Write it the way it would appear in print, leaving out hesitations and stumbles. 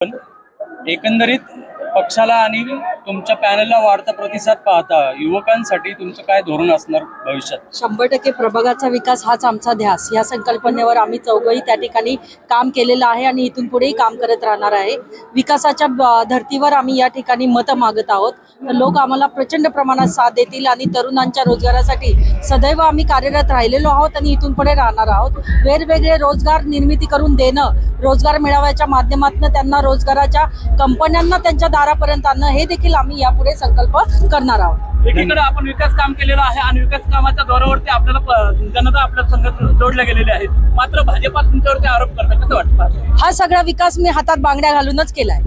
पण एकंदरीत पक्षाला आणि तुमच्या पॅनलला वाढता प्रतिसाद पाहता युवकांसाठी तुमचं काय धोरण असणार भविष्यात? 100% प्रभागाचा विकास हाच आमचा ध्यास या संकल्पनेवर आम्ही चौघही त्या ठिकाणी काम केलेलं आहे आणि इथून पुढेही काम करत राहणार आहे। विकासाच्या धर्तीवर आम्ही या ठिकाणी मतं मागत आहोत, तर लोक आम्हाला प्रचंड प्रमाणात साथ देतील आणि तरुणांच्या रोजगारासाठी सदैव आम्ही कार्यरत राहिलेलो आहोत आणि इथून पुढे राहणार आहोत। वेगवेगळे रोजगार निर्मिती करून देणं, रोजगार मेळाव्याच्या माध्यमातून त्यांना रोजगाराच्या कंपन्यांना त्यांच्या दारापर्यंत आणणं, हे देखील आम्ही यापुढे संकल्प करणार आहोत। एकीकडे आपण विकास काम केलेलं आहे आणि विकास कामाच्या जोरावरती आपल्याला जनता आपल्या संघात जोडल्या गेलेल्या आहेत, मात्र भाजपा तुमच्यावरती आरोप करतात, कसं वाटतं? हा सगळा विकास मी हातात बांगड्या घालूनच केलाय।